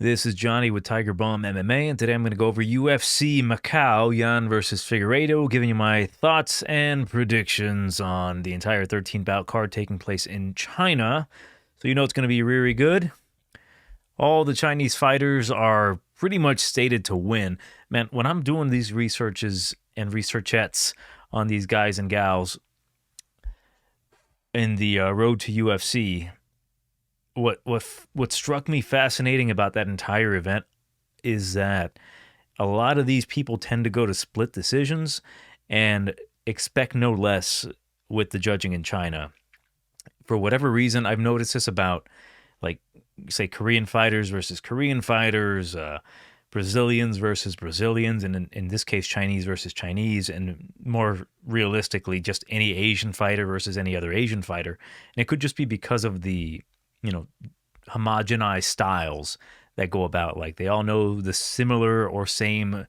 This is Johnny with Tigerbomb MMA, and today I'm going to go over UFC Macau, Yan versus Figueiredo, giving you my thoughts and predictions on the entire 13-bout card taking place in China. So you know it's going to be really good. All the Chinese fighters are pretty much stated to win. Man, when I'm doing these researches and researchettes on these guys and gals in the road to UFC, what struck me fascinating about that entire event is that a lot of these people tend to go to split decisions and expect no less with the judging in China. For whatever reason, I've noticed this about, like, say, Korean fighters versus Korean fighters, Brazilians versus Brazilians, and in this case, Chinese versus Chinese, and more realistically, just any Asian fighter versus any other Asian fighter. And it could just be because of the homogenized styles that go about. Like, they all know the similar or same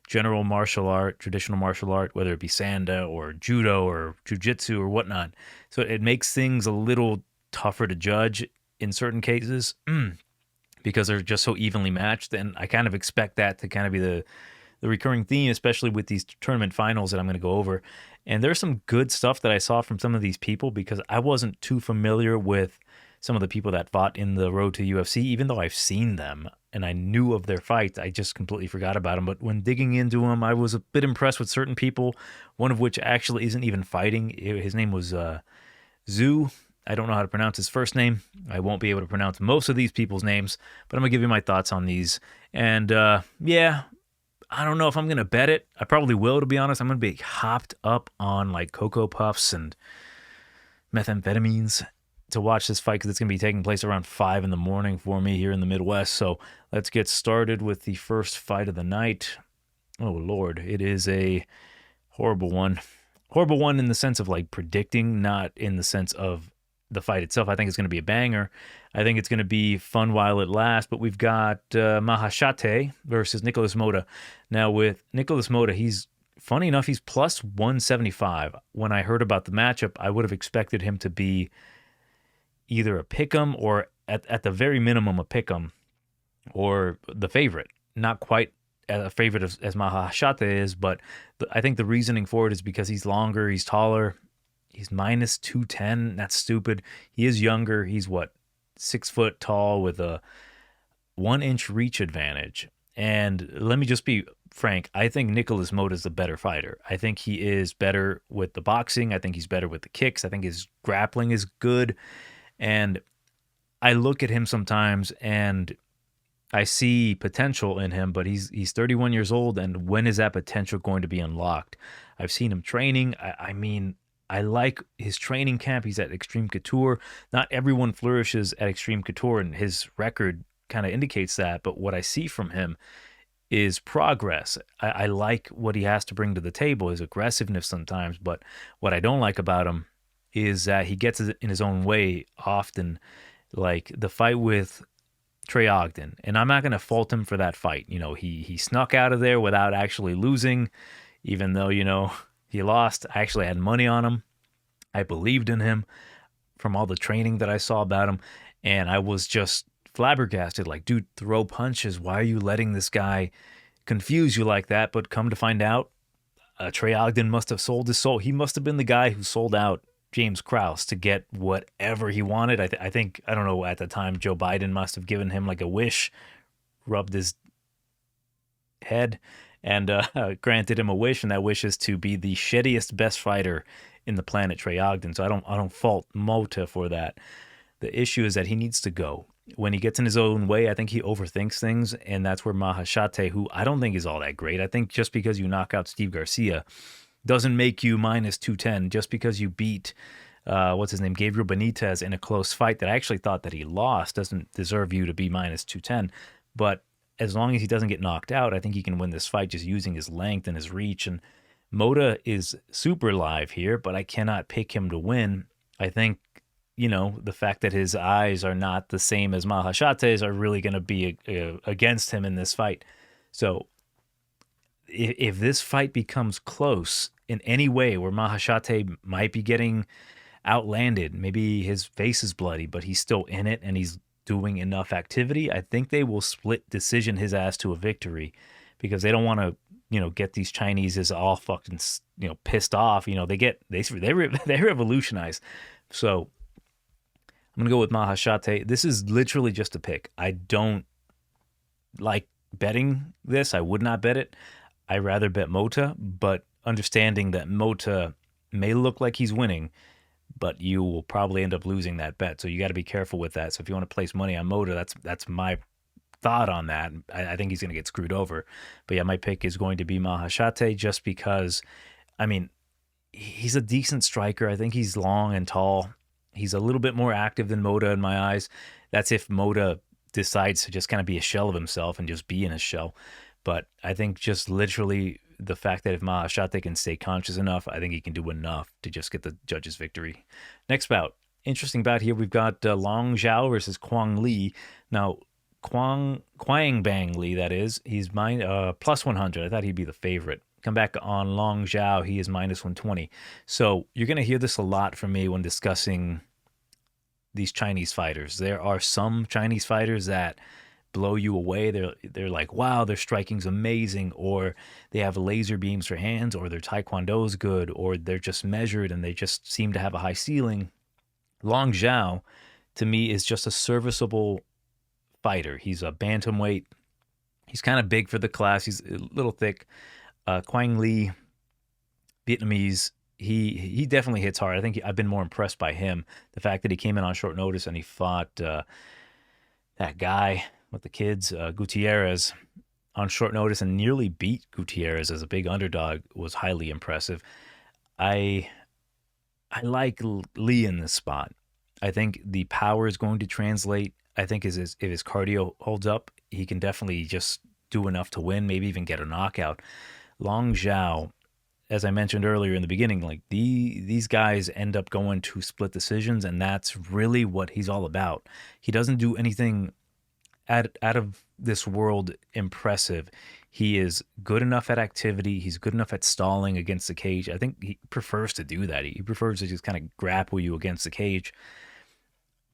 general martial art, traditional martial art, whether it be sanda or judo or jujitsu or whatnot. So it makes things a little tougher to judge in certain cases because they're just so evenly matched. And I kind of expect that to kind of be the recurring theme, especially with these tournament finals that I'm going to go over. And there's some good stuff that I saw from some of these people because I wasn't too familiar with some of the people that fought in the road to UFC, even though I've seen them and I knew of their fights, I just completely forgot about them. But when digging into them, I was a bit impressed with certain people, one of which actually isn't even fighting. His name was Zhu. I don't know how to pronounce his first name. I won't be able to pronounce most of these people's names, but I'm going to give you my thoughts on these. And yeah, I don't know if I'm going to bet it. I probably will, to be honest. I'm going to be hopped up on like Cocoa Puffs and methamphetamines to watch this fight because it's going to be taking place around 5 in the morning for me here in the Midwest. So let's get started with the first fight of the night. Oh, Lord. It is a horrible one. Horrible one in the sense of like predicting, not in the sense of the fight itself. I think it's going to be a banger. I think it's going to be fun while it lasts. But we've got Mahashate versus Nicholas Motta. Now, with Nicholas Motta, funny enough, he's plus 175. When I heard about the matchup, I would have expected him to be either a pick'em or at the very minimum a pick'em or the favorite. Not quite a favorite as Mahashate is, but I think the reasoning for it is because he's longer, he's taller, he's minus 210. That's stupid. He is younger. He's 6 foot tall with a 1-inch reach advantage. And let me just be frank, I think Nicholas Motta is the better fighter. I think he is better with the boxing. I think he's better with the kicks. I think his grappling is good. And I look at him sometimes and I see potential in him, but he's 31 years old, and when is that potential going to be unlocked? I've seen him training. I mean, I like his training camp. He's at Extreme Couture. Not everyone flourishes at Extreme Couture, and his record kind of indicates that, but what I see from him is progress. I like what he has to bring to the table, his aggressiveness sometimes, but what I don't like about him is that he gets in his own way often, like the fight with Trey Ogden. And I'm not going to fault him for that fight. He snuck out of there without actually losing, even though, he lost. I actually had money on him. I believed in him from all the training that I saw about him. And I was just flabbergasted, like, dude, throw punches. Why are you letting this guy confuse you like that? But come to find out, Trey Ogden must have sold his soul. He must have been the guy who sold out James Krause to get whatever he wanted. I think, I don't know, at the time, Joe Biden must have given him like a wish, rubbed his head, and granted him a wish, and that wish is to be the shittiest best fighter in the planet, Trey Ogden. So I don't fault Motta for that. The issue is that he needs to go. When he gets in his own way, I think he overthinks things, and that's where Mahashate, who I don't think is all that great. I think just because you knock out Steve Garcia doesn't make you minus 210. Just because you beat, Gabriel Benitez in a close fight that I actually thought that he lost doesn't deserve you to be minus 210. But as long as he doesn't get knocked out, I think he can win this fight just using his length and his reach. And Motta is super live here, but I cannot pick him to win. I think, the fact that his eyes are not the same as Mahashate's are really going to be against him in this fight. So if this fight becomes close in any way where Mahashate might be getting outlanded, maybe his face is bloody, but he's still in it and he's doing enough activity, I think they will split decision his ass to a victory, because they don't want to, get these Chinese all fucking, pissed off. They revolutionize. So I'm gonna go with Mahashate. This is literally just a pick. I don't like betting this. I would not bet it. I rather bet Motta, but understanding that Motta may look like he's winning, but you will probably end up losing that bet. So you got to be careful with that. So if you want to place money on Motta, that's my thought on that. I think he's going to get screwed over. But yeah, my pick is going to be Mahashate, just because, I mean, he's a decent striker. I think he's long and tall. He's a little bit more active than Motta in my eyes. That's if Motta decides to just kind of be a shell of himself and just be in his shell. But I think just literally the fact that if Mahashate can stay conscious enough, I think he can do enough to just get the judge's victory. Next bout. Interesting bout here. We've got Long Xiao versus Quang Li. Now, Quang Bang Li, that is. He's plus 100. I thought he'd be the favorite. Come back on Long Xiao. He is minus 120. So you're going to hear this a lot from me when discussing these Chinese fighters. There are some Chinese fighters that blow you away. They're like, wow, their striking's amazing, or they have laser beams for hands, or their taekwondo's good, or they're just measured and they just seem to have a high ceiling. Long Xiao, to me, is just a serviceable fighter. He's a bantamweight. He's kind of big for the class. He's a little thick. Quang Li, Vietnamese, he definitely hits hard. I think I've been more impressed by him. The fact that he came in on short notice and he fought that guy with the kids, Gutierrez, on short notice and nearly beat Gutierrez as a big underdog was highly impressive. I like Lee in this spot. I think the power is going to translate. I think if his cardio holds up, he can definitely just do enough to win, maybe even get a knockout. Long Xiao, as I mentioned earlier in the beginning, like these guys end up going to split decisions, and that's really what he's all about. He doesn't do anything out of this world impressive. He is good enough at activity. He's good enough at stalling against the cage. I think he prefers to do that. He prefers to just kind of grapple you against the cage.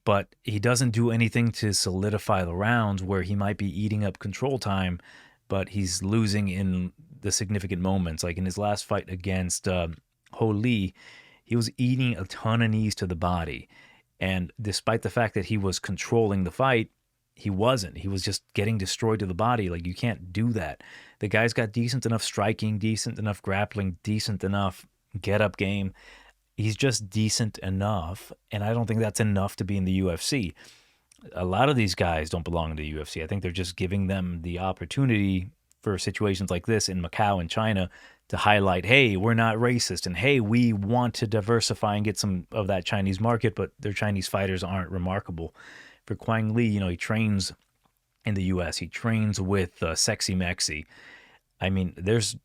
But he doesn't do anything to solidify the rounds where he might be eating up control time, but he's losing in the significant moments. Like in his last fight against Ho Lee, he was eating a ton of knees to the body. And despite the fact that he was controlling the fight, he wasn't. He was just getting destroyed to the body. Like, you can't do that. The guy's got decent enough striking, decent enough grappling, decent enough get-up game. He's just decent enough, and I don't think that's enough to be in the UFC. A lot of these guys don't belong in the UFC. I think they're just giving them the opportunity for situations like this in Macau and China to highlight, hey, we're not racist, and hey, we want to diversify and get some of that Chinese market, but their Chinese fighters aren't remarkable. For Quang Li, he trains in the U.S. He trains with Sexy Mexi. I mean, there's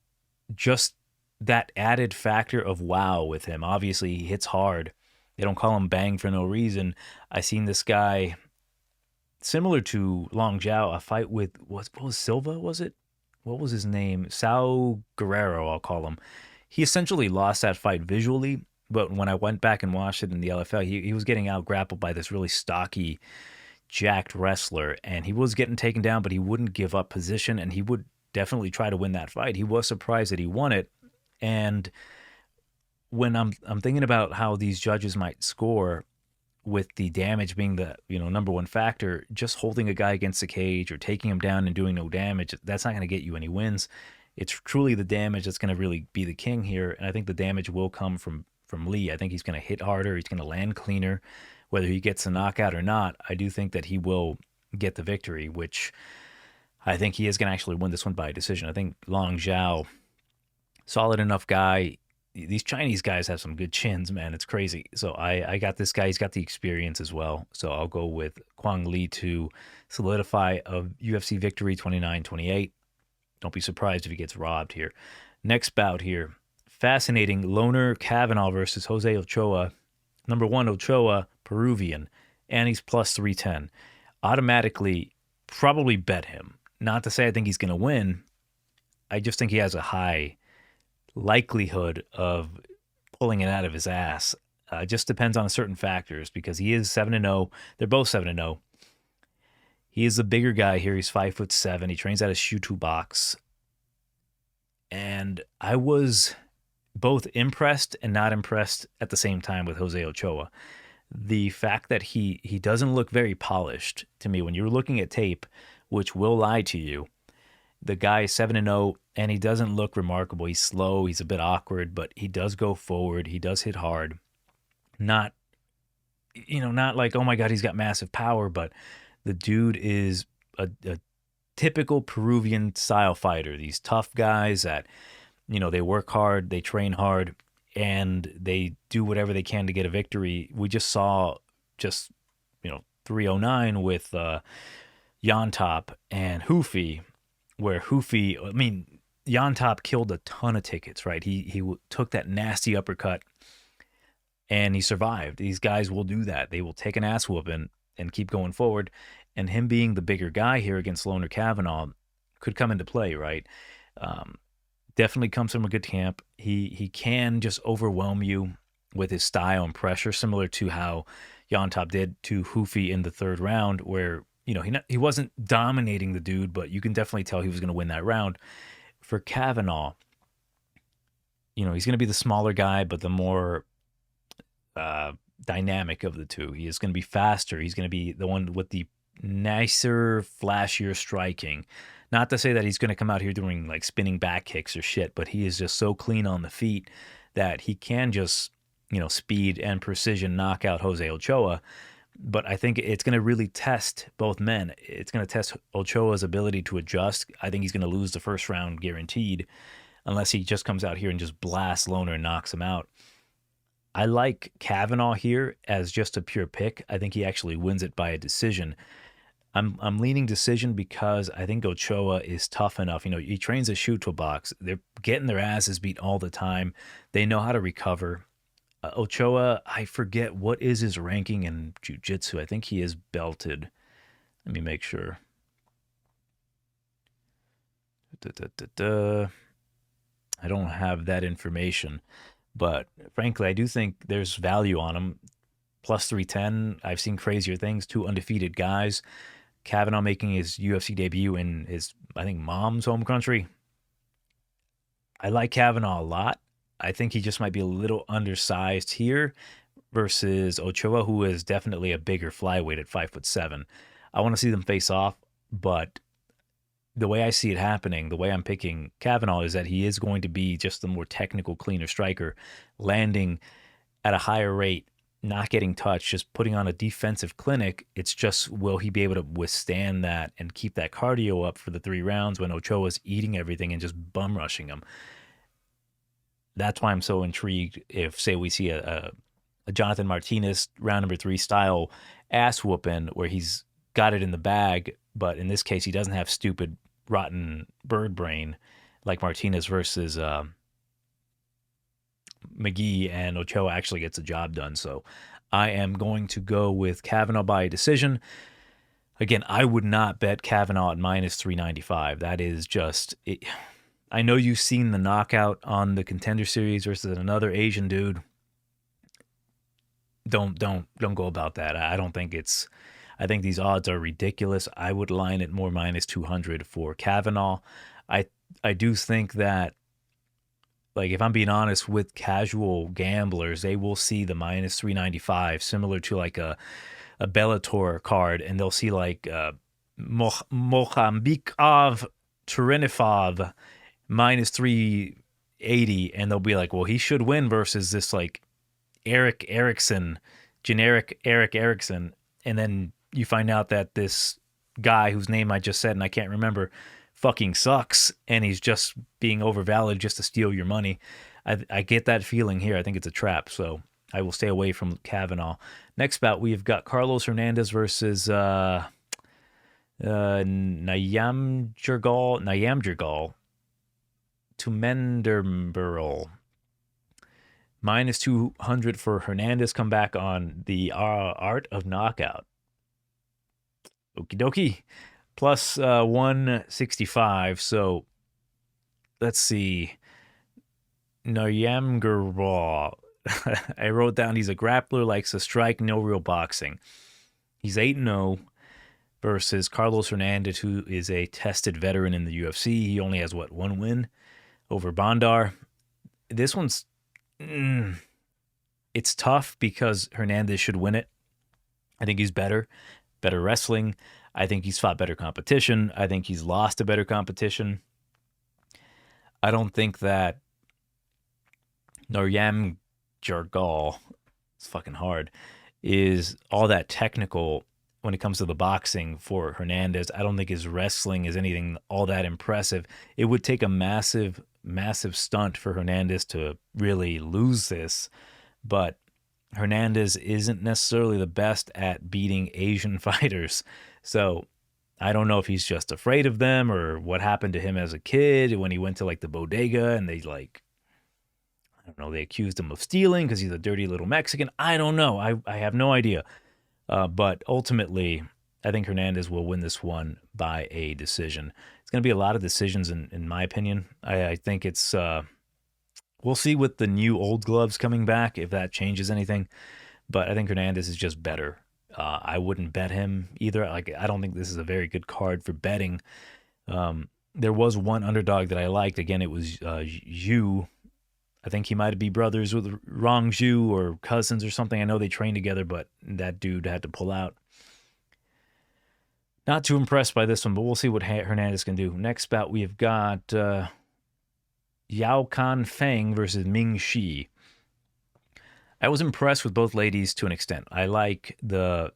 just that added factor of wow with him. Obviously, he hits hard. They don't call him Bang for no reason. I seen this guy, similar to Long Xiao, a fight with, what was Silva, was it? What was his name? Sao Guerrero, I'll call him. He essentially lost that fight visually, but when I went back and watched it in the LFL, he was getting out grappled by this really stocky, jacked wrestler, and he was getting taken down, but he wouldn't give up position, and he would definitely try to win that fight. He was surprised that he won it. And when I'm thinking about how these judges might score, with the damage being the number one factor, just holding a guy against the cage or taking him down and doing no damage, that's not going to get you any wins. It's truly the damage that's going to really be the king here, and I think the damage will come from Lee. I think he's going to hit harder. He's going to land cleaner. Whether he gets a knockout or not, I do think that he will get the victory, which I think he is going to actually win this one by decision. I think Long Xiao, solid enough guy. These Chinese guys have some good chins, man. It's crazy. So I got this guy. He's got the experience as well. So I'll go with Quang Li to solidify a UFC victory, 29-28. Don't be surprised if he gets robbed here. Next bout here. Fascinating. Loner Kavanagh versus Jose Ochoa. Number one, Ochoa, Peruvian. And he's plus 310. Automatically, probably bet him. Not to say I think he's going to win. I just think he has a high likelihood of pulling it out of his ass. Just depends on certain factors, because he is 7-0. They're both 7-0. He is a bigger guy here. He's 5'7". He trains out of Shoe box. And I was both impressed and not impressed at the same time with Jose Ochoa. The fact that he doesn't look very polished to me when you're looking at tape, which will lie to you. The guy is 7-0, and he doesn't look remarkable. He's slow. He's a bit awkward, but he does go forward. He does hit hard. Not, not like, oh my God, he's got massive power, but the dude is a typical Peruvian style fighter. These tough guys that, they work hard, they train hard, and they do whatever they can to get a victory. We just saw 309 with Yontop and Hoofy, where Hoofy, Yontop killed a ton of tickets, right? He took that nasty uppercut and he survived. These guys will do that. They will take an ass whooping and keep going forward. And him being the bigger guy here against Loner Kavanagh could come into play, right? Definitely comes from a good camp. He can just overwhelm you with his style and pressure, similar to how Yontop did to Hoofy in the third round, where he wasn't dominating the dude, but you can definitely tell he was going to win that round. For Kavanagh, he's going to be the smaller guy, but the more dynamic of the two. He is going to be faster. He's going to be the one with the nicer, flashier striking. Not to say that he's going to come out here doing like spinning back kicks or shit, but he is just so clean on the feet that he can just, speed and precision knock out Jose Ochoa. But I think it's going to really test both men. It's going to test Ochoa's ability to adjust. I think he's going to lose the first round guaranteed unless he just comes out here and just blasts Loner and knocks him out. I like Kavanagh here as just a pure pick. I think he actually wins it by a decision. I'm leaning decision because I think Ochoa is tough enough. He trains a shoot to a box. They're getting their asses beat all the time. They know how to recover. Ochoa, I forget what is his ranking in jiu-jitsu. I think he is belted. Let me make sure. I don't have that information. But frankly, I do think there's value on him. Plus 310. I've seen crazier things. 2 undefeated guys. Kavanagh making his UFC debut in his, I think, mom's home country. I like Kavanagh a lot. I think he just might be a little undersized here versus Ochoa, who is definitely a bigger flyweight at 5'7". I want to see them face off, but the way I see it happening, the way I'm picking Kavanagh is that he is going to be just the more technical, cleaner striker, landing at a higher rate, not getting touched, just putting on a defensive clinic. It's just, will he be able to withstand that and keep that cardio up for the 3 rounds when Ochoa's eating everything and just bum rushing him? That's why I'm so intrigued if, say, we see a Jonathan Martinez round number 3 style ass whooping where he's got it in the bag, but in this case he doesn't have stupid, rotten bird brain like Martinez versus McGee, and Ochoa actually gets the job done. So I am going to go with Kavanagh by decision. Again, I would not bet Kavanagh at minus 395. That is just it. I know you've seen the knockout on the Contender Series versus another Asian dude. Don't go about that. I don't think it's. I think these odds are ridiculous. I would line it more minus 200 for Kavanagh. I do think that, like, if I'm being honest with casual gamblers, they will see the minus 395, similar to like a Bellator card, and they'll see like Mokhambikov Turinifov minus 380, and they'll be like, well, he should win versus this like generic Eric Erickson. And then you find out that this guy whose name I just said and I can't remember fucking sucks, and he's just being overvalued just to steal your money. I get that feeling here. I think it's a trap, so I will stay away from Kavanagh. Next bout, we've got Carlos Hernandez versus Nyamjergal Tumendemberel. Minus 200 for Hernandez. Come back on the Art of Knockout. Okie dokie. Plus 165. So let's see. Nyamjergal. I wrote down he's a grappler, likes to strike, no real boxing. He's 8-0. versus Carlos Hernandez, who is a tested veteran in the UFC. He only has, one win over Bandar. This one's, it's tough because Hernandez should win it. I think he's better wrestling. I think he's fought better competition. I think he's lost to better competition. I don't think that Noryam Jargal, it's fucking hard, is all that technical when it comes to the boxing for Hernandez. I don't think his wrestling is anything all that impressive. It would take a massive, massive stunt for Hernandez to really lose this, but Hernandez isn't necessarily the best at beating Asian fighters. So I don't know if he's just afraid of them or what happened to him as a kid when he went to like the bodega and they like, I don't know, they accused him of stealing because he's a dirty little Mexican. I don't know. I have no idea. But ultimately, I think Hernandez will win this one by a decision. It's going to be a lot of decisions in my opinion. I think it's, we'll see with the new old gloves coming back if that changes anything. But I think Hernandez is just better. I wouldn't bet him either. Like, I don't think this is a very good card for betting. There was one underdog that I liked. Again, it was Zhu. I think he might be brothers with Rong Zhu or cousins or something. I know they trained together, but that dude had to pull out. Not too impressed by this one, but we'll see what Hernandez can do. Next bout, we have got Yao Kan Feng versus Ming Shi. I was impressed with both ladies to an extent. I like the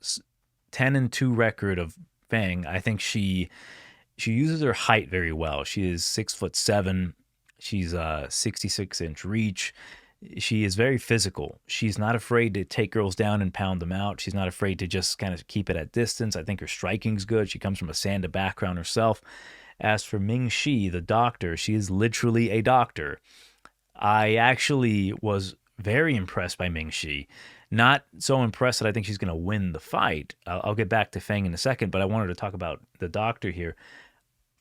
10-2 record of Feng. I think she uses her height very well. She is 6'7". She's 66-inch reach. She is very physical. She's not afraid to take girls down and pound them out. She's not afraid to just kind of keep it at distance. I think her striking's good. She comes from a Sanda background herself. As for Ming Shi, the doctor, she is literally a doctor. I actually was very impressed by Ming Shi. Not so impressed that I think she's going to win the fight. I'll get back to Feng in a second, but I wanted to talk about the doctor here.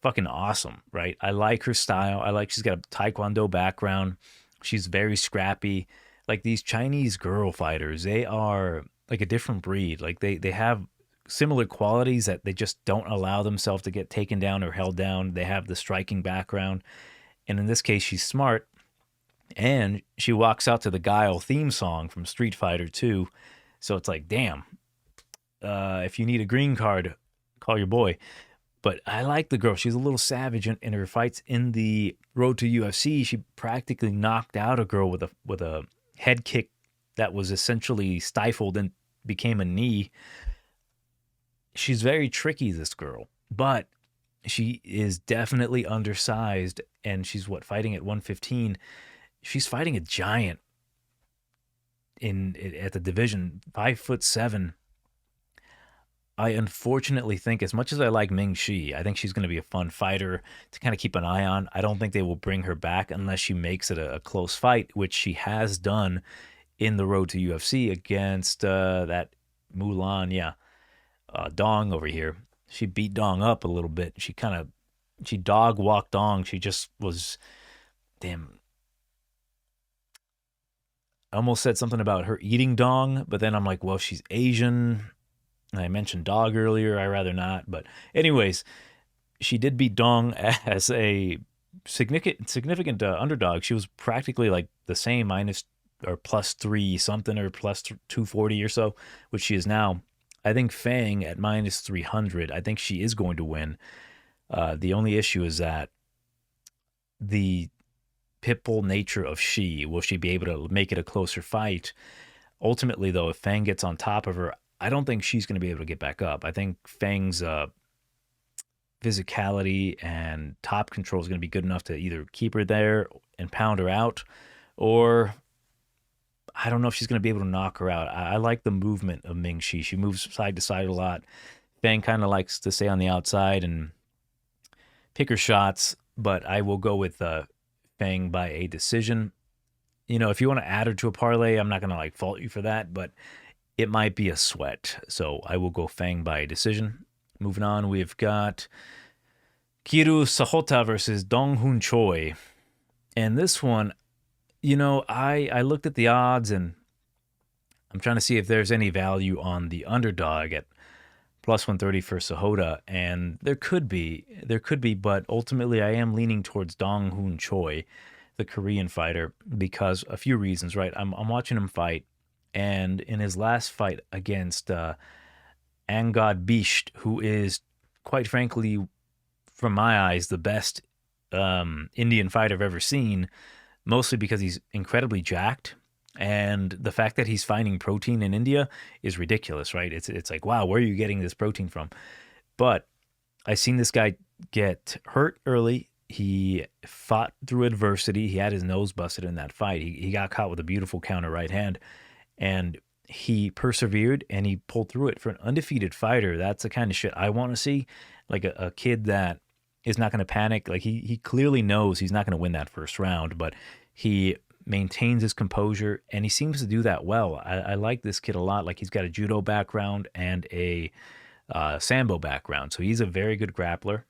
Fucking awesome, right? I like her style. I like she's got a Taekwondo background. She's very scrappy. Like these Chinese girl fighters, they are like a different breed. Like they have similar qualities that they just don't allow themselves to get taken down or held down. They have the striking background. And in this case, she's smart. And she walks out to the Guile theme song from Street Fighter 2. So it's like, damn, if you need a green card, call your boy. But I like the girl. She's a little savage in her fights in the road to UFC. She practically knocked out a girl with a head kick that was essentially stifled and became a knee. She's very tricky, this girl, but she is definitely undersized, and she's fighting at 115. She's fighting a giant at the division, 5'7". I unfortunately think, as much as I like Ming Shi, I think she's going to be a fun fighter to kind of keep an eye on. I don't think they will bring her back unless she makes it a close fight, which she has done in the road to UFC against that Mulan, Dong over here. She beat Dong up a little bit. She dog walked Dong. She just was, damn. I almost said something about her eating Dong, but then I'm like, well, she's Asian. I mentioned dog earlier. I rather not. But anyways, she did beat Dong as a significant underdog. She was practically like the same, minus or plus 3 something or plus 240 or so, which she is now. I think Feng at minus 300, I think she is going to win. The only issue is that the pitbull nature of Shi, will she be able to make it a closer fight? Ultimately, though, if Feng gets on top of her, I don't think she's going to be able to get back up. I think Feng's physicality and top control is going to be good enough to either keep her there and pound her out, or I don't know if she's going to be able to knock her out. I like the movement of Ming Shi. She moves side to side a lot. Feng kind of likes to stay on the outside and pick her shots, but I will go with Feng by a decision. You know, if you want to add her to a parlay, I'm not going to fault you for that, but it might be a sweat. So I will go Feng by a decision. Moving on, we've got Kiru Shahota versus Donghoon Choi. And this one, you know, I looked at the odds and I'm trying to see if there's any value on the underdog at plus 130 for Shahota, and there could be, but ultimately I am leaning towards Dong Hoon Choi, the Korean fighter, because a few reasons, right? I'm watching him fight, and in his last fight against Angad Bisht, who is, quite frankly, from my eyes, the best Indian fighter I've ever seen, mostly because he's incredibly jacked. And the fact that he's finding protein in India is ridiculous, right? It's like, wow, where are you getting this protein from? But I seen this guy get hurt early. He fought through adversity. He had his nose busted in that fight. He got caught with a beautiful counter right hand, and he persevered and he pulled through it. For an undefeated fighter, that's the kind of shit I want to see. Like a kid that is not going to panic. Like he clearly knows he's not going to win that first round, but he maintains his composure and he seems to do that well. I like this kid a lot. Like he's got a judo background and a sambo background, so he's a very good grappler.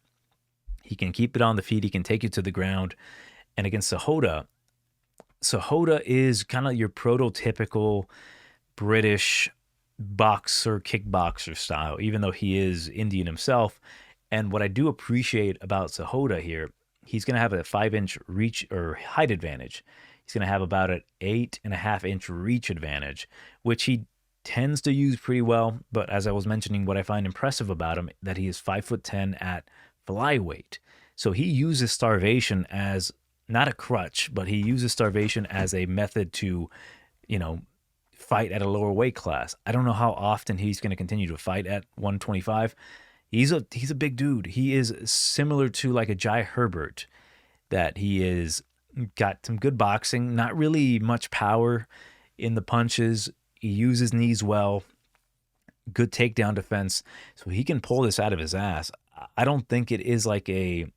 He can keep it on the feet. He can take it to the ground. And against Shahota, Shahota is kind of your prototypical British boxer, kickboxer style, even though he is Indian himself. And what I do appreciate about Shahota here, he's going to have a 5-inch reach or height advantage. He's going to have about an 8.5-inch reach advantage, which he tends to use pretty well. But as I was mentioning, what I find impressive about him, that he is 5'10" at flyweight. So he uses starvation as not a crutch, but he uses starvation as a method to, fight at a lower weight class. I don't know how often he's going to continue to fight at 125. He's a big dude. He is similar to like a Jai Herbert, that he is got some good boxing, not really much power in the punches. He uses knees well, good takedown defense, so he can pull this out of his ass. I don't think it is like a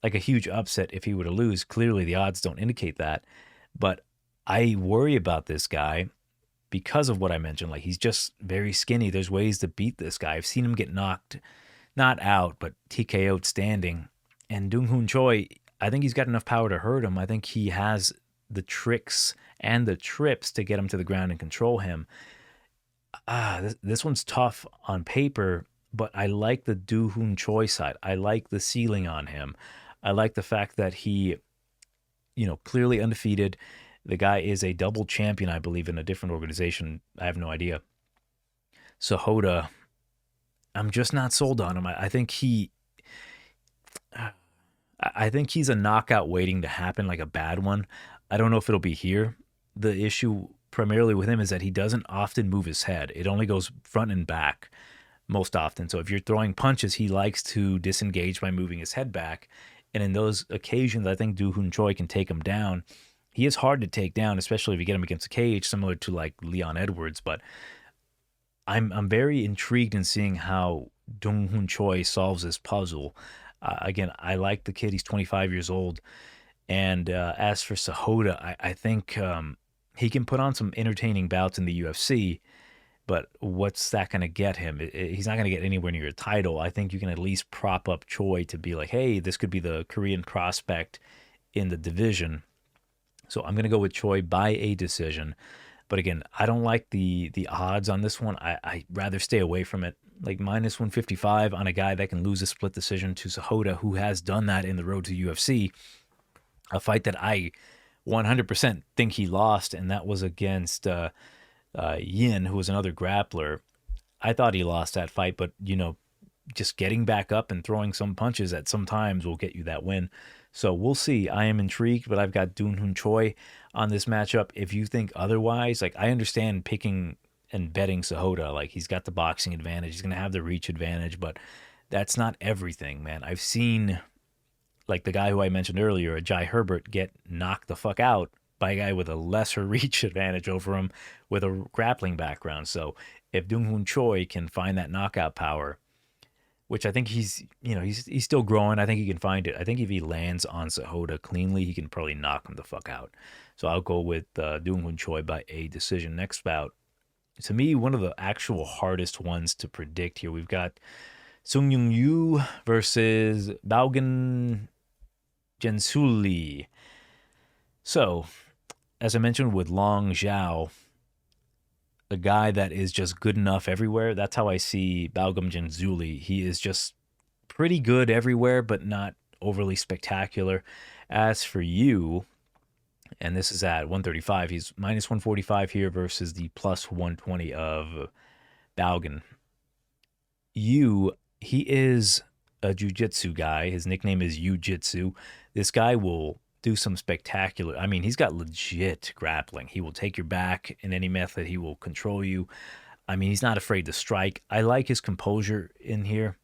huge upset if he were to lose. Clearly, the odds don't indicate that, but I worry about this guy because of what I mentioned. Like he's just very skinny. There's ways to beat this guy. I've seen him get knocked, not out, but TKO'd standing. And Dong Hoon Choi, I think he's got enough power to hurt him. I think he has the tricks and the trips to get him to the ground and control him. This one's tough on paper, but I like the Dong Hoon Choi side. I like the ceiling on him. I like the fact that he, clearly undefeated. The guy is a double champion, I believe, in a different organization. I have no idea. Shahota, I'm just not sold on him. I think he's a knockout waiting to happen, like a bad one. I don't know if it'll be here. The issue primarily with him is that he doesn't often move his head. It only goes front and back most often. So if you're throwing punches, he likes to disengage by moving his head back. And in those occasions, I think Dong Hoon Choi can take him down. He is hard to take down, especially if you get him against a cage, similar to like Leon Edwards. But I'm very intrigued in seeing how Dong Hoon Choi solves this puzzle. Again, I like the kid. He's 25 years old. And as for Shahota, I think he can put on some entertaining bouts in the UFC, but what's that going to get him? He's not going to get anywhere near a title. I think you can at least prop up Choi to be like, hey, this could be the Korean prospect in the division. So I'm going to go with Choi by a decision. But again, I don't like the odds on this one. I'd rather stay away from it. Like minus 155 on a guy that can lose a split decision to Shahota, who has done that in the road to UFC. A fight that I 100% think he lost, and that was against Yin, who was another grappler. I thought he lost that fight, but, just getting back up and throwing some punches at some times will get you that win. So we'll see. I am intrigued, but I've got Dong Hoon Choi on this matchup. If you think otherwise, like I understand picking and betting Shahota, like he's got the boxing advantage, he's going to have the reach advantage, but that's not everything, man. I've seen like the guy who I mentioned earlier, a Jai Herbert, get knocked the fuck out by a guy with a lesser reach advantage over him with a grappling background. So if Dong Hoon Choi can find that knockout power, which I think he's still growing. I think he can find it. I think if he lands on Shahota cleanly, he can probably knock him the fuck out. So I'll go with Dong Hoon Choi by a decision. Next bout, to me, one of the actual hardest ones to predict here. We've got Sung Young Yu versus Baogan Jenisuly. So, as I mentioned with Long Xiao, a guy that is just good enough everywhere. That's how I see Balgam Jenisuly. He is just pretty good everywhere, but not overly spectacular. As for you, and this is at 135, he's minus 145 here versus the plus 120 of Balgan. He is a jiu-jitsu guy. His nickname is Jiu-Jitsu. This guy will do some spectacular. I mean, he's got legit grappling. He will take your back in any method. He will control you. I mean, he's not afraid to strike. I like his composure in here.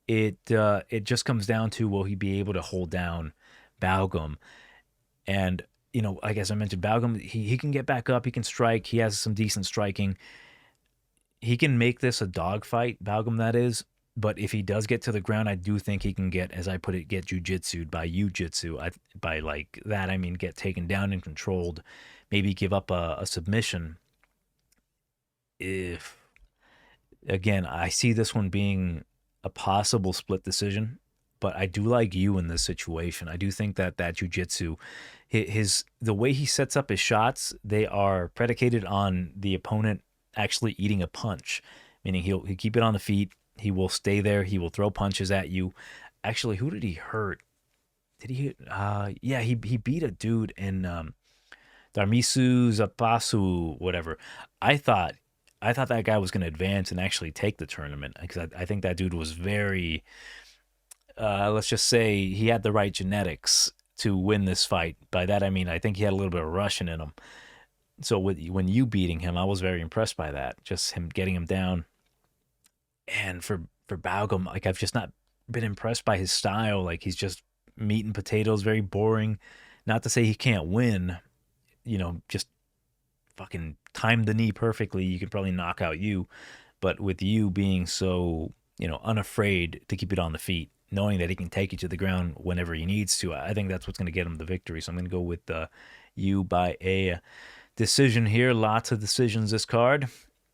It just comes down to, will he be able to hold down Balgam? And I guess I mentioned Balgam. He can get back up. He can strike. He has some decent striking. He can make this a dogfight, Balgam that is. But if he does get to the ground, I do think he can get, as I put it, get jujitsu'd by jiu-jitsu. By like that, I mean get taken down and controlled. Maybe give up a submission. If, again, I see this one being a possible split decision, but I do like you in this situation. I do think that jiu-jitsu, the way he sets up his shots, they are predicated on the opponent actually eating a punch, meaning he'll keep it on the feet. He will stay there. He will throw punches at you. Actually, who did he hurt? Did he? Yeah, he beat a dude in Darmisu Zapasu, whatever. I thought that guy was going to advance and actually take the tournament, because I think that dude was very. Let's just say he had the right genetics to win this fight. By that I mean I think he had a little bit of Russian in him. So when you beating him, I was very impressed by that. Just him getting him down. And for Balgam, like, I've just not been impressed by his style. Like, he's just meat and potatoes, very boring. Not to say he can't win, just fucking time the knee perfectly. You can probably knock out you. But with you being so, unafraid to keep it on the feet, knowing that he can take you to the ground whenever he needs to, I think that's what's going to get him the victory. So I'm going to go with you by a decision here. Lots of decisions this card,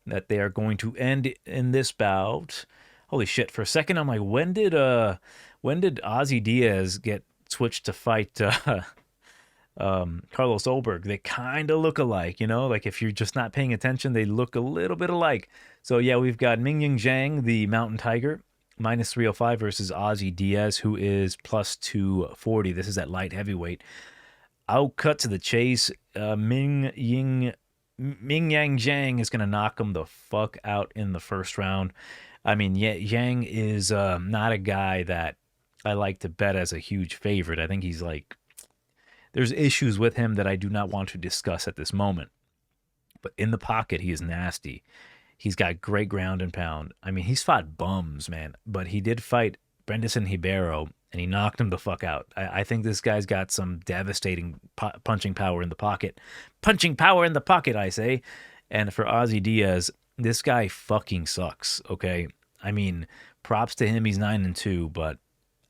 that they are going to end in this bout. Holy shit! For a second, I'm like, when did Ozzy Diaz get switched to fight Carlos Ulberg? They kind of look alike, Like, if you're just not paying attention, they look a little bit alike. So yeah, we've got Mingying Zhang, the Mountain Tiger, minus 305 versus Ozzy Diaz, who is plus 240. This is at light heavyweight. I'll cut to the chase. Mingying Zhang is going to knock him the fuck out in the first round. I mean, yeah, Zhang is not a guy that I like to bet as a huge favorite. I think he's like, there's issues with him that I do not want to discuss at this moment. But in the pocket, he is nasty. He's got great ground and pound. I mean, he's fought bums, man. But he did fight Brendison Ribeiro, and he knocked him the fuck out. I think this guy's got some devastating punching power in the pocket. Punching power in the pocket, I say. And for Ozzy Diaz, this guy fucking sucks, okay? I mean, props to him, he's 9-2, but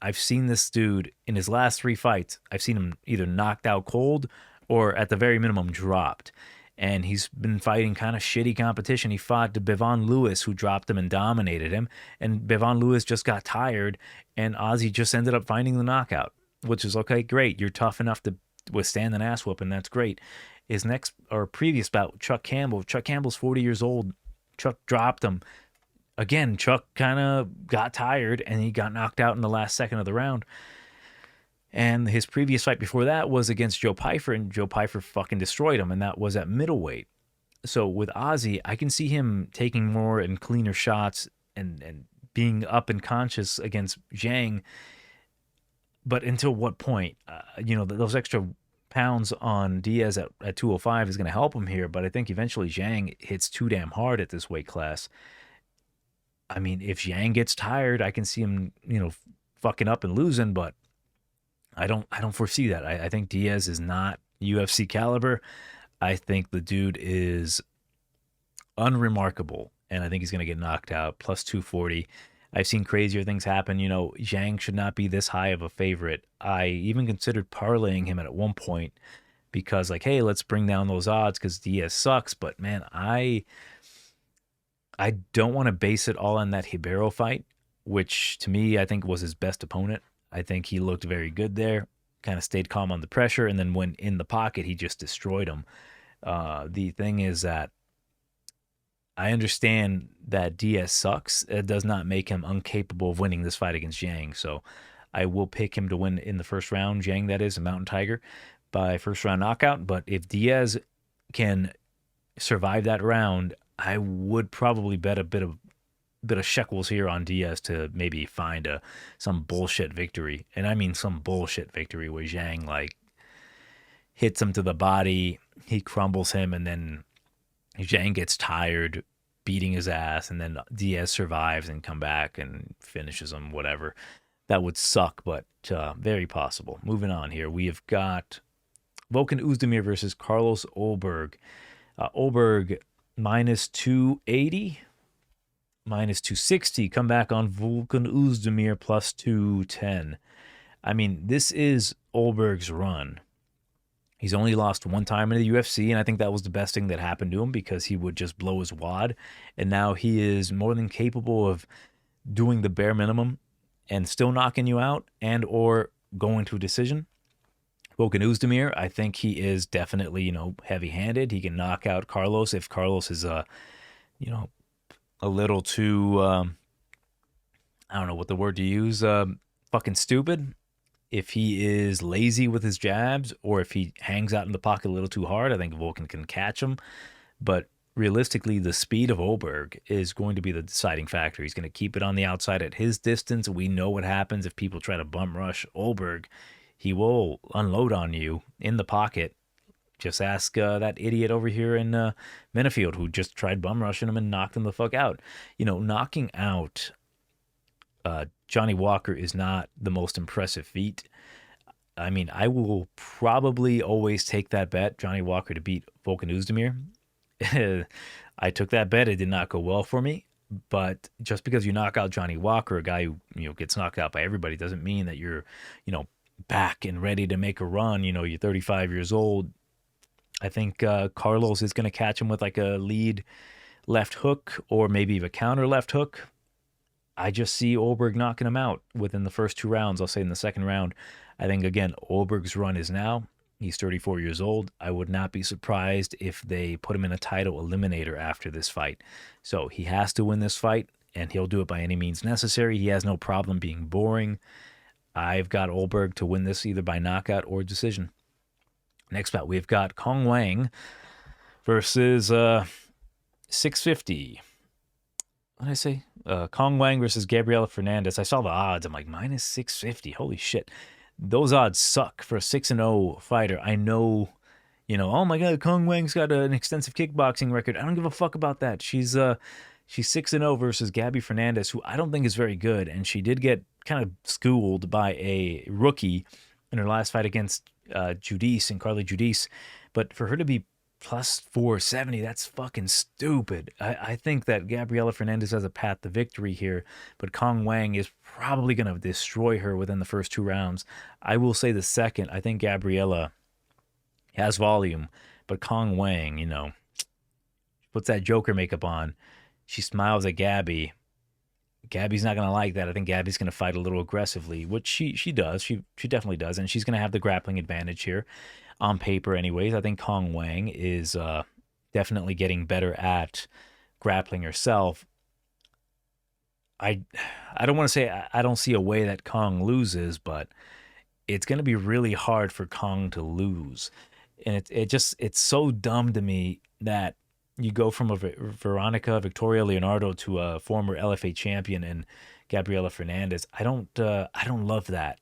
I've seen this dude in his last 3 fights. I've seen him either knocked out cold or at the very minimum dropped. And he's been fighting kind of shitty competition. He fought Bevon Lewis, who dropped him and dominated him. And Bevon Lewis just got tired, and Ozzy just ended up finding the knockout, which is okay, great. You're tough enough to withstand an ass whooping. That's great. His next or previous bout, Chuck Campbell. Chuck Campbell's 40 years old. Chuck dropped him. Again, Chuck kind of got tired, and he got knocked out in the last second of the round. And his previous fight before that was against Joe Pyfer, and Joe Pyfer fucking destroyed him, and that was at middleweight. So with Ozzy, I can see him taking more and cleaner shots and being up and conscious against Zhang. But until what point? Those extra pounds on Diaz at 205 is going to help him here, but I think eventually Zhang hits too damn hard at this weight class. I mean, if Zhang gets tired, I can see him, fucking up and losing, but I don't foresee that. I think Diaz is not UFC caliber. I think the dude is unremarkable, and I think he's going to get knocked out. Plus 240. I've seen crazier things happen. Zhang should not be this high of a favorite. I even considered parlaying him at one point because, like, hey, let's bring down those odds because Diaz sucks. But, man, I don't want to base it all on that Ribeiro fight, which to me I think was his best opponent. I think he looked very good there, kind of stayed calm on the pressure, and then when in the pocket, he just destroyed him. The thing is that I understand that Diaz sucks. It does not make him incapable of winning this fight against Zhang. So I will pick him to win in the first round. Zhang, that is, a Mountain Tiger, by first round knockout. But if Diaz can survive that round, I would probably bet a bit of shekels here on Diaz to maybe find some bullshit victory. And I mean some bullshit victory where Zhang like hits him to the body, he crumbles him, and then Zhang gets tired beating his ass, and then Diaz survives and come back and finishes him, whatever. That would suck, but very possible. Moving on here, we have got Volkan Oezdemir versus Carlos Ulberg. Ulberg minus 280, minus 260. Come back on Volkan Oezdemir plus 210. I mean, this is Ulberg's run. He's only lost one time in the UFC, and I think that was the best thing that happened to him because he would just blow his wad. And now he is more than capable of doing the bare minimum and still knocking you out and or going to a decision. Volkan Oezdemir, I think he is definitely, heavy-handed. He can knock out Carlos if Carlos is, a little too, I don't know what the word to use, fucking stupid. If he is lazy with his jabs or if he hangs out in the pocket a little too hard, I think Volkan can catch him. But realistically, the speed of Ulberg is going to be the deciding factor. He's going to keep it on the outside at his distance. We know what happens if people try to bum rush Ulberg. He will unload on you in the pocket. Just ask that idiot over here in Minifield who just tried bum rushing him and knocked him the fuck out. Knocking out Johnny Walker is not the most impressive feat. I mean, I will probably always take that bet, Johnny Walker to beat Volkan Oezdemir. I took that bet. It did not go well for me. But just because you knock out Johnny Walker, a guy who gets knocked out by everybody, doesn't mean that you're back and ready to make a run. You're 35 years old. I think Carlos is going to catch him with like a lead left hook or maybe a counter left hook. I just see Ulberg knocking him out within the first 2 rounds. I'll say in the second round. I think, again, Ulberg's run is now. He's 34 years old. I would not be surprised if they put him in a title eliminator after this fight. So he has to win this fight, and he'll do it by any means necessary. He has no problem being boring. I've got Ulberg to win this either by knockout or decision. Next bout, we've got Kong Wang versus 650. What did I say? Kong Wang versus Gabriela Fernandes. I saw the odds. I'm like, minus 650. Holy shit. Those odds suck for a 6-0 fighter. I know, oh my God, Kong Wang's got an extensive kickboxing record. I don't give a fuck about that. She's 6-0 versus Gabby Fernandes, who I don't think is very good. And she did get kind of schooled by a rookie in her last fight against Judice and Carly Judice. But for her to be plus 470, that's fucking stupid. I think that Gabriela Fernandes has a path to victory here, but Kong Wang is probably going to destroy her within the first 2 rounds. I will say the second, I think Gabriela has volume, but Kong Wang, puts that Joker makeup on. She smiles at Gabby. Gabby's not going to like that. I think Gabby's going to fight a little aggressively, which she does. She definitely does, and she's going to have the grappling advantage here. On paper, anyways, I think Kong Wang is definitely getting better at grappling herself. I don't want to say I don't see a way that Kong loses, but it's going to be really hard for Kong to lose. And it's so dumb to me that you go from a Victoria Leonardo to a former LFA champion and Gabriela Fernandes. I don't love that.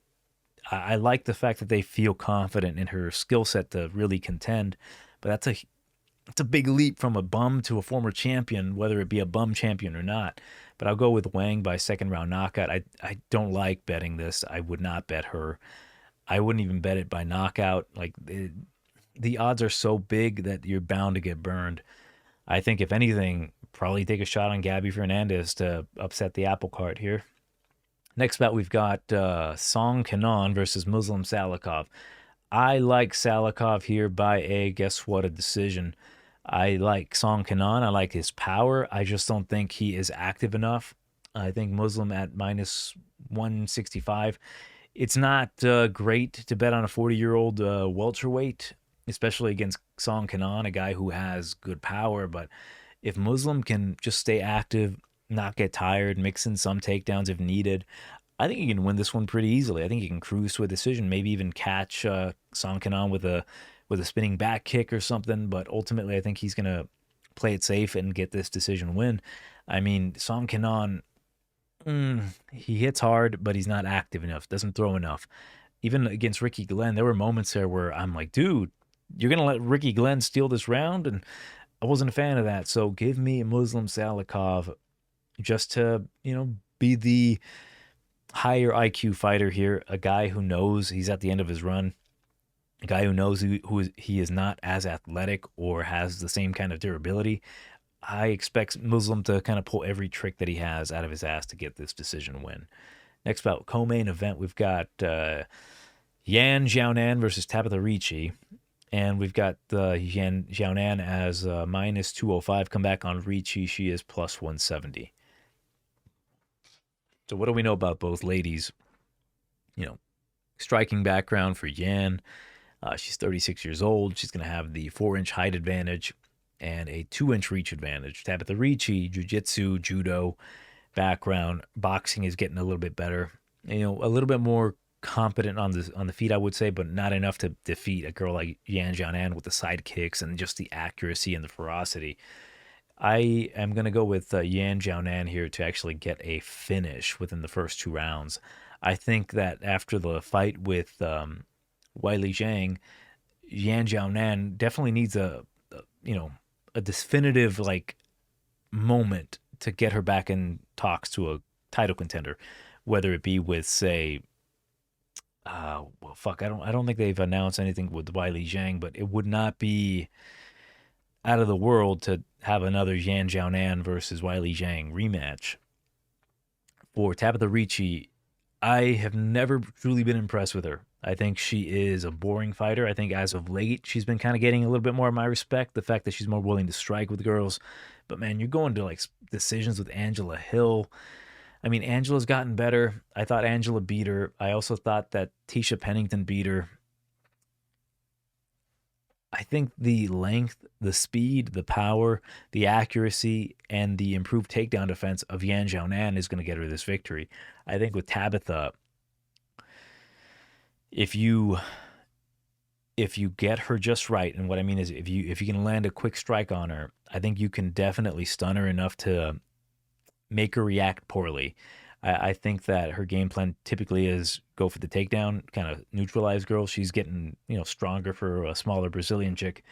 I like the fact that they feel confident in her skill set to really contend, but that's a big leap from a bum to a former champion, whether it be a bum champion or not. But I'll go with Wang by second round knockout. I don't like betting this. I would not bet her. I wouldn't even bet it by knockout. Like the odds are so big that you're bound to get burned. I think if anything, probably take a shot on Gabby Fernandes to upset the apple cart here. Next bout, we've got Song Kenan versus Muslim Salikhov. I like Salikhov here by a decision. I like Song Kenan. I like his power. I just don't think he is active enough. I think Muslim at minus 165. It's not great to bet on a 40-year-old welterweight, especially against Song Kenan, a guy who has good power, but if Muslim can just stay active, not get tired, mix in some takedowns if needed, I think he can win this one pretty easily. I think he can cruise to a decision, maybe even catch Song Kenan with a spinning back kick or something. But ultimately, I think he's gonna play it safe and get this decision win. I mean, Song Kenan, he hits hard, but he's not active enough. Doesn't throw enough. Even against Ricky Glenn, there were moments there where I'm like, dude, you're gonna let Ricky Glenn steal this round, and I wasn't a fan of that. So give me Muslim Salikhov just to be the higher IQ fighter here, a guy who knows he's at the end of his run, a guy who knows he is not as athletic or has the same kind of durability. I expect Muslim to kind of pull every trick that he has out of his ass to get this decision win. Next about co-main event, we've got Yan Xiaonan versus Tabitha Ricci. And we've got Yan Xiaonan as minus 205. Come back on Ricci. She is plus 170. So what do we know about both ladies? Striking background for Yan. She's 36 years old. She's going to have the 4-inch height advantage and a 2-inch reach advantage. Tabitha Ricci, jiu-jitsu, judo background. Boxing is getting a little bit better. A little bit more competent on the feet, I would say, but not enough to defeat a girl like Yan Xiaonan with the side kicks and just the accuracy and the ferocity. I am going to go with Yan Xiaonan here to actually get a finish within the first 2 rounds. I think that after the fight with Weili Zhang, Yan Xiaonan definitely needs a definitive moment to get her back in talks to a title contender, whether it be with, say, I don't think they've announced anything with Weili Zhang, but it would not be out of the world to have another Yan Xiaonan versus Weili Zhang rematch. For Tabitha Ricci, I have never truly been impressed with her. I think she is a boring fighter. I think as of late, she's been kind of getting a little bit more of my respect. The fact that she's more willing to strike with girls. But man, you're going to decisions with Angela Hill. I mean, Angela's gotten better. I thought Angela beat her. I also thought that Tisha Pennington beat her. I think the length, the speed, the power, the accuracy, and the improved takedown defense of Yan Xiaonan is going to get her this victory. I think with Tabitha, if you get her just right, and what I mean is if you can land a quick strike on her, I think you can definitely stun her enough to make her react poorly. I think that her game plan typically is go for the takedown, kind of neutralize girls. She's getting stronger for a smaller Brazilian chick.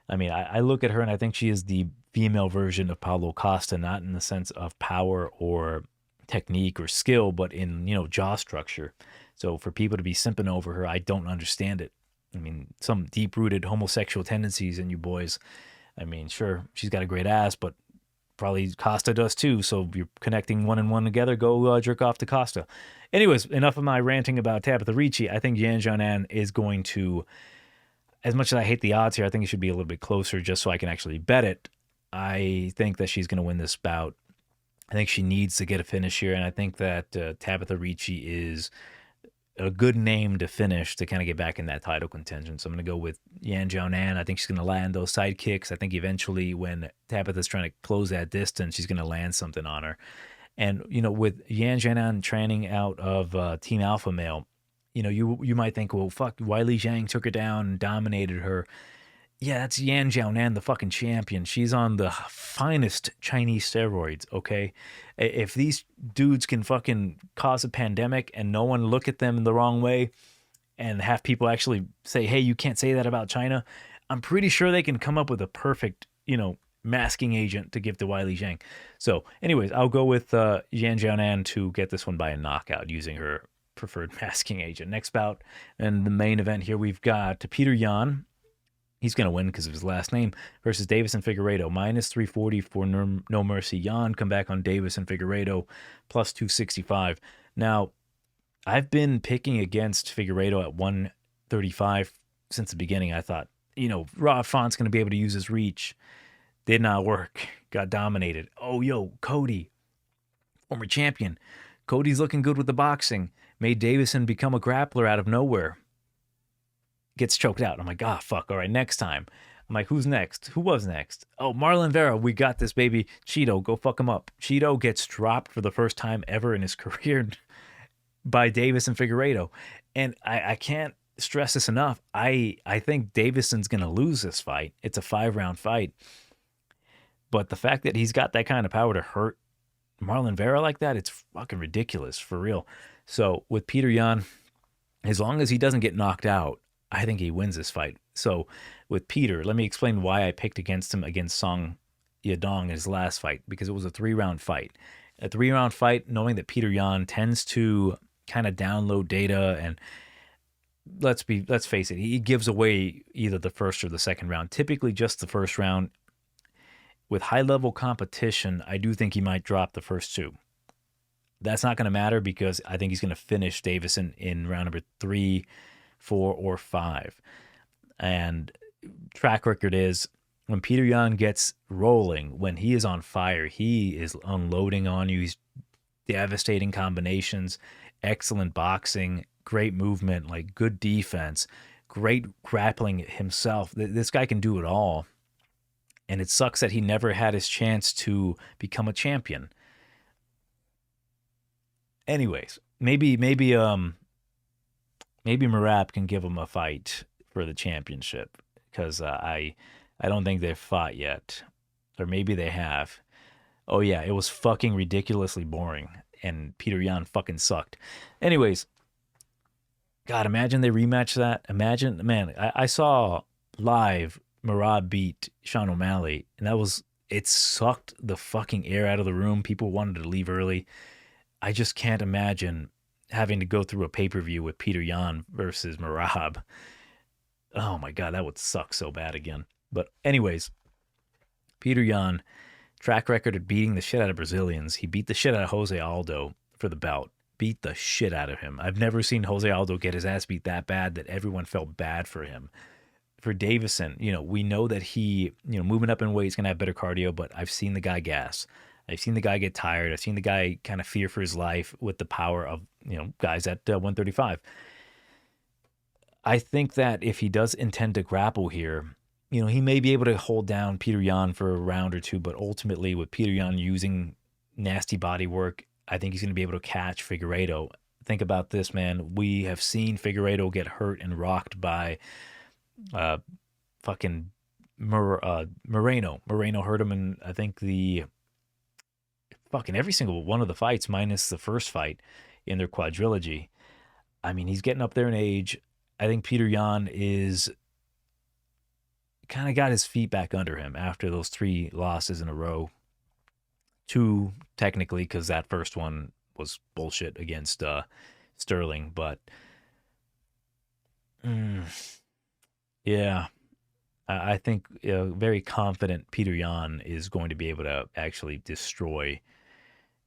I mean, I look at her and I think she is the female version of Paulo Costa, not in the sense of power or technique or skill, but in jaw structure. So for people to be simping over her, I don't understand it. I mean, some deep-rooted homosexual tendencies in you boys. I mean, sure, she's got a great ass, but probably Costa does too. So if you're connecting one and one together, go jerk off to Costa. Anyways, enough of my ranting about Tabitha Ricci. I think Yan Xiaonan is going to, as much as I hate the odds here, I think it should be a little bit closer just so I can actually bet it. I think that she's going to win this bout. I think she needs to get a finish here, and I think that Tabitha Ricci is a good name to finish to kind of get back in that title contention. So I'm going to go with Yan Xiaonan. I think she's going to land those side kicks. I think eventually when Tabitha's trying to close that distance, she's going to land something on her. And, with Yan Xiaonan training out of Team Alpha Male, you might think, well, fuck, Weili Zhang took her down and dominated her. Yeah, that's Yan Xiaonan, the fucking champion. She's on the finest Chinese steroids, okay? If these dudes can fucking cause a pandemic and no one look at them in the wrong way and have people actually say, hey, you can't say that about China, I'm pretty sure they can come up with a perfect, masking agent to give to Weili Zhang. So, anyways, I'll go with Yan Xiaonan to get this one by a knockout using her preferred masking agent. Next bout, and the main event here, we've got Peter Yan. He's going to win because of his last name, versus Davis and Figueiredo. Minus 340 for No Mercy. Yan come back on Davis and Figueiredo, plus 265. Now, I've been picking against Figueiredo at 135 since the beginning. I thought, Rob Font's going to be able to use his reach. Did not work. Got dominated. Oh, Cody, former champion. Cody's looking good with the boxing. Made Davison become a grappler out of nowhere. Gets choked out. I'm like, fuck. All right, next time I'm I'm like, who's next? Who was next? Oh, Marlon Vera. We got this, baby. Cheeto, go fuck him up. Cheeto gets dropped for the first time ever in his career by Davis and Figueiredo. And I can't stress this enough. I think Davison's going to lose this fight. It's a 5-round fight. But the fact that he's got that kind of power to hurt Marlon Vera like that, it's fucking ridiculous, for real. So with Peter Yan, as long as he doesn't get knocked out, I think he wins this fight. So with Peter, let me explain why I picked against him against Song Yadong in his last fight, because it was a 3-round fight. A 3-round fight, knowing that Peter Yan tends to kind of download data, and let's face it, he gives away either the first or the second round, typically just the first round. With high-level competition, I do think he might drop the first 2. That's not going to matter because I think he's going to finish Davison in round number 3, 4, or 5. And track record is when Peter Yan gets rolling, when he is on fire, he is unloading on you. He's devastating combinations, excellent boxing, great movement, like good defense, great grappling himself. This guy can do it all. And it sucks that he never had his chance to become a champion. Anyways, maybe Merab can give him a fight for the championship, because I don't think they've fought yet, or maybe they have. Oh yeah, it was fucking ridiculously boring, and Peter Yan fucking sucked. Anyways, God, imagine they rematch that. Imagine, man, I saw live Merab beat Sean O'Malley, and it sucked the fucking air out of the room. People wanted to leave early. I just can't imagine having to go through a pay-per-view with Peter Yan versus Merab. Oh my God, that would suck so bad again. But anyways, Peter Yan, track record of beating the shit out of Brazilians. He beat the shit out of Jose Aldo for the belt. Beat the shit out of him. I've never seen Jose Aldo get his ass beat that bad that everyone felt bad for him. For Davison, we know that he, moving up in weight, he's going to have better cardio, but I've seen the guy gas. I've seen the guy get tired. I've seen the guy kind of fear for his life with the power of, guys at 135. I think that if he does intend to grapple here, he may be able to hold down Peter Yan for a round or 2, but ultimately with Peter Yan using nasty body work, I think he's going to be able to catch Figueiredo. Think about this, man. We have seen Figueiredo get hurt and rocked by fucking Moreno. Moreno hurt him in, I think, the fucking every single one of the fights minus the first fight in their quadrilogy. I mean, he's getting up there in age. I think Peter Yan is kind of got his feet back under him after those 3 losses in a row. 2 technically, because that first one was bullshit against Sterling, but yeah, I think very confident Peter Yan is going to be able to actually destroy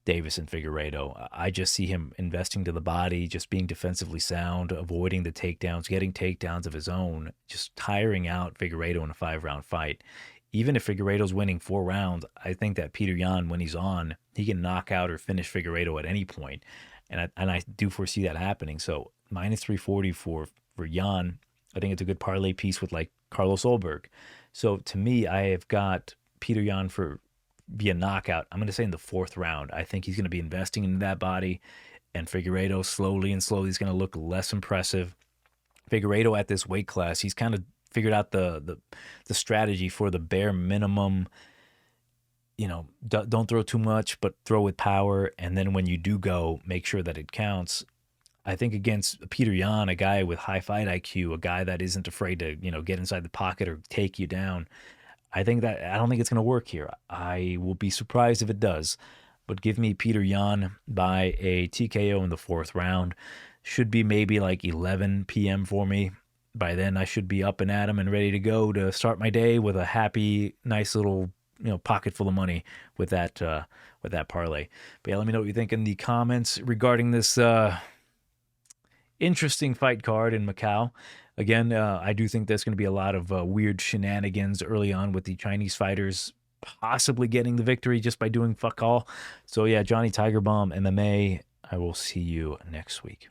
Davis and Figueiredo. I just see him investing to the body, just being defensively sound, avoiding the takedowns, getting takedowns of his own, just tiring out Figueiredo in a 5-round fight. Even if Figueiredo's winning 4 rounds, I think that Peter Yan, when he's on, he can knock out or finish Figueiredo at any point. And I do foresee that happening. So minus 340 for Yan. I think it's a good parlay piece with like Carlos Ulberg. So to me, I have got Peter Yan for via knockout. I'm going to say in the 4th round. I think he's going to be investing into that body, and Figueiredo slowly is going to look less impressive. Figueiredo at this weight class, he's kind of figured out the strategy for the bare minimum. Don't throw too much, but throw with power. And then when you do go, make sure that it counts. I think against Peter Yan, a guy with high fight IQ, a guy that isn't afraid to, get inside the pocket or take you down, I don't think it's going to work here. I will be surprised if it does. But give me Peter Yan by a TKO in the 4th round. Should be maybe like 11 p.m. for me. By then, I should be up and at 'em and ready to go to start my day with a happy, nice little, pocket full of money with that parlay. But yeah, let me know what you think in the comments regarding this interesting fight card in Macau. Again, I do think there's going to be a lot of weird shenanigans early on with the Chinese fighters possibly getting the victory just by doing fuck all. So yeah, Johnny Tigerbomb MMA. I will see you next week.